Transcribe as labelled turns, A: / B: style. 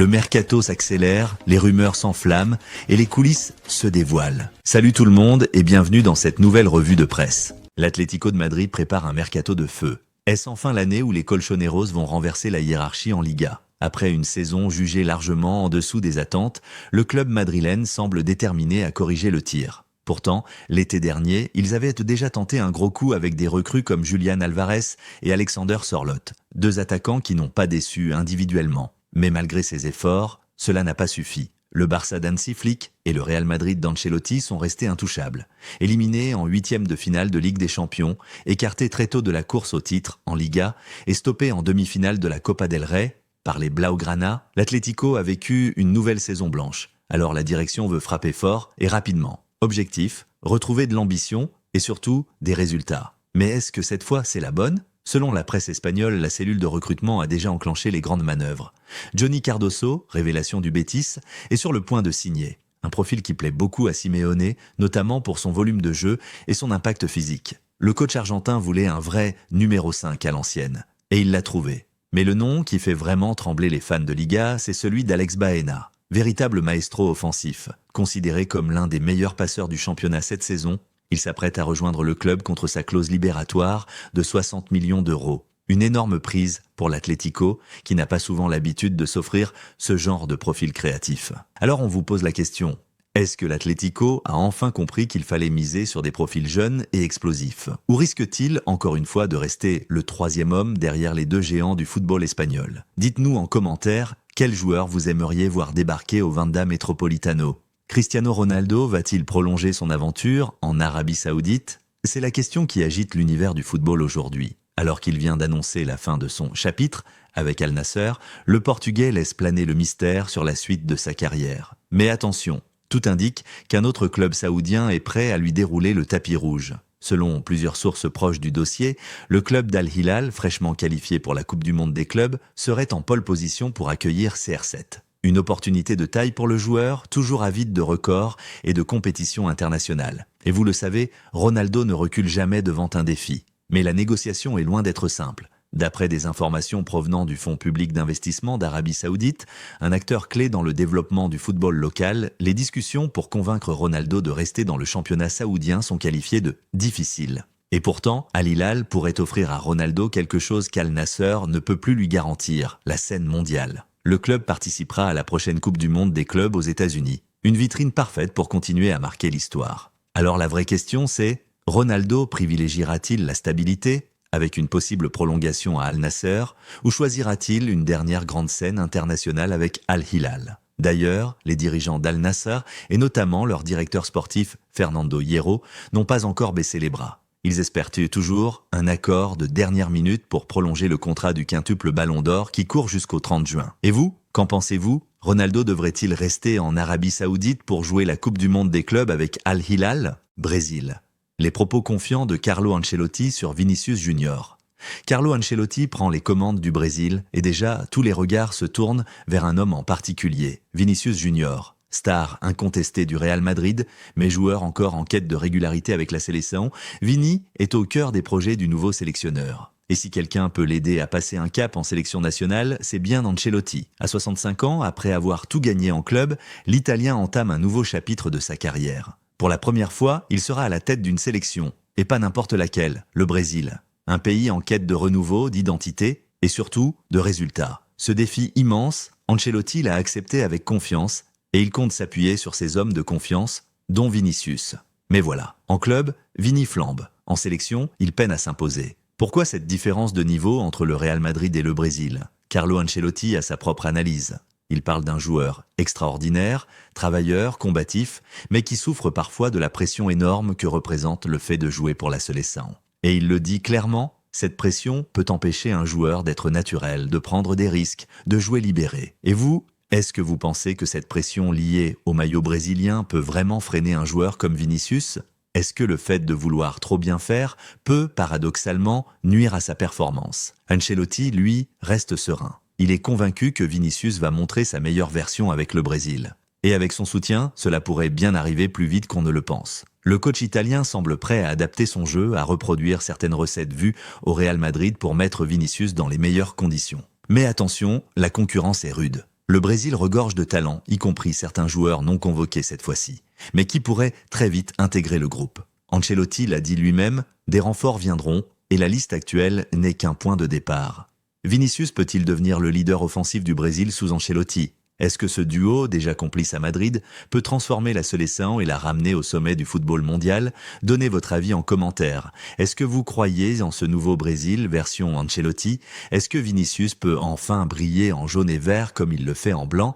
A: Le mercato s'accélère, les rumeurs s'enflamment et les coulisses se dévoilent. Salut tout le monde et bienvenue dans cette nouvelle revue de presse. L'Atlético de Madrid prépare un mercato de feu. Est-ce enfin l'année où les colchoneros vont renverser la hiérarchie en Liga ? Après une saison jugée largement en dessous des attentes, le club madrilène semble déterminé à corriger le tir. Pourtant, l'été dernier, ils avaient déjà tenté un gros coup avec des recrues comme Julián Álvarez et Alexander Sørloth, deux attaquants qui n'ont pas déçu individuellement. Mais malgré ces efforts, cela n'a pas suffi. Le Barça d'Hansi Flick et le Real Madrid d'Ancelotti sont restés intouchables. Éliminés en huitième de finale de Ligue des Champions, écartés très tôt de la course au titre en Liga et stoppés en demi-finale de la Copa del Rey par les Blaugrana, l'Atlético a vécu une nouvelle saison blanche. Alors la direction veut frapper fort et rapidement. Objectif, retrouver de l'ambition et surtout des résultats. Mais est-ce que cette fois c'est la bonne ? Selon la presse espagnole, la cellule de recrutement a déjà enclenché les grandes manœuvres. Johnny Cardoso, révélation du Betis, est sur le point de signer. Un profil qui plaît beaucoup à Simeone, notamment pour son volume de jeu et son impact physique. Le coach argentin voulait un vrai numéro 5 à l'ancienne. Et il l'a trouvé. Mais le nom qui fait vraiment trembler les fans de Liga, c'est celui d'Alex Baena. Véritable maestro offensif, considéré comme l'un des meilleurs passeurs du championnat cette saison, il s'apprête à rejoindre le club contre sa clause libératoire de 60 millions d'euros. Une énorme prise pour l'Atlético, qui n'a pas souvent l'habitude de s'offrir ce genre de profil créatif. Alors on vous pose la question, est-ce que l'Atlético a enfin compris qu'il fallait miser sur des profils jeunes et explosifs ? Ou risque-t-il, encore une fois, de rester le troisième homme derrière les deux géants du football espagnol ? Dites-nous en commentaire quel joueur vous aimeriez voir débarquer au Wanda Metropolitano. Cristiano Ronaldo va-t-il prolonger son aventure en Arabie Saoudite ? C'est la question qui agite l'univers du football aujourd'hui. Alors qu'il vient d'annoncer la fin de son chapitre avec Al Nassr, le Portugais laisse planer le mystère sur la suite de sa carrière. Mais attention, tout indique qu'un autre club saoudien est prêt à lui dérouler le tapis rouge. Selon plusieurs sources proches du dossier, le club d'Al Hilal, fraîchement qualifié pour la Coupe du Monde des clubs, serait en pole position pour accueillir CR7. Une opportunité de taille pour le joueur, toujours avide de records et de compétitions internationales. Et vous le savez, Ronaldo ne recule jamais devant un défi. Mais la négociation est loin d'être simple. D'après des informations provenant du Fonds public d'investissement d'Arabie Saoudite, un acteur clé dans le développement du football local, les discussions pour convaincre Ronaldo de rester dans le championnat saoudien sont qualifiées de difficiles. Et pourtant, Al Hilal pourrait offrir à Ronaldo quelque chose qu'Al Nassr ne peut plus lui garantir, la scène mondiale. Le club participera à la prochaine Coupe du Monde des clubs aux États-Unis. Une vitrine parfaite pour continuer à marquer l'histoire. Alors la vraie question c'est, Ronaldo privilégiera-t-il la stabilité, avec une possible prolongation à Al Nassr, ou choisira-t-il une dernière grande scène internationale avec Al Hilal ? D'ailleurs, les dirigeants d'Al Nassr, et notamment leur directeur sportif Fernando Hierro, n'ont pas encore baissé les bras. Ils espèrent toujours un accord de dernière minute pour prolonger le contrat du quintuple Ballon d'Or qui court jusqu'au 30 juin. Et vous, qu'en pensez-vous ? Ronaldo devrait-il rester en Arabie Saoudite pour jouer la Coupe du Monde des clubs avec Al Hilal ? Brésil. Les propos confiants de Carlo Ancelotti sur Vinicius Junior. Carlo Ancelotti prend les commandes du Brésil et déjà tous les regards se tournent vers un homme en particulier, Vinicius Junior. Star incontesté du Real Madrid, mais joueur encore en quête de régularité avec la sélection, Vini est au cœur des projets du nouveau sélectionneur. Et si quelqu'un peut l'aider à passer un cap en sélection nationale, c'est bien Ancelotti. À 65 ans, après avoir tout gagné en club, l'Italien entame un nouveau chapitre de sa carrière. Pour la première fois, il sera à la tête d'une sélection, et pas n'importe laquelle, le Brésil. Un pays en quête de renouveau, d'identité, et surtout de résultats. Ce défi immense, Ancelotti l'a accepté avec confiance, et il compte s'appuyer sur ses hommes de confiance, dont Vinicius. Mais voilà, en club, Vini flambe. En sélection, il peine à s'imposer. Pourquoi cette différence de niveau entre le Real Madrid et le Brésil ? Carlo Ancelotti a sa propre analyse. Il parle d'un joueur extraordinaire, travailleur, combatif, mais qui souffre parfois de la pression énorme que représente le fait de jouer pour la sélection. Et il le dit clairement, cette pression peut empêcher un joueur d'être naturel, de prendre des risques, de jouer libéré. Et vous ? Est-ce que vous pensez que cette pression liée au maillot brésilien peut vraiment freiner un joueur comme Vinicius ? Est-ce que le fait de vouloir trop bien faire peut, paradoxalement, nuire à sa performance ? Ancelotti, lui, reste serein. Il est convaincu que Vinicius va montrer sa meilleure version avec le Brésil. Et avec son soutien, cela pourrait bien arriver plus vite qu'on ne le pense. Le coach italien semble prêt à adapter son jeu, à reproduire certaines recettes vues au Real Madrid pour mettre Vinicius dans les meilleures conditions. Mais attention, la concurrence est rude. Le Brésil regorge de talents, y compris certains joueurs non convoqués cette fois-ci, mais qui pourraient très vite intégrer le groupe. Ancelotti l'a dit lui-même, des renforts viendront, et la liste actuelle n'est qu'un point de départ. Vinicius peut-il devenir le leader offensif du Brésil sous Ancelotti? Est-ce que ce duo, déjà complice à Madrid, peut transformer la Seleção et la ramener au sommet du football mondial? Donnez votre avis en commentaire. Est-ce que vous croyez en ce nouveau Brésil, version Ancelotti? Est-ce que Vinicius peut enfin briller en jaune et vert comme il le fait en blanc?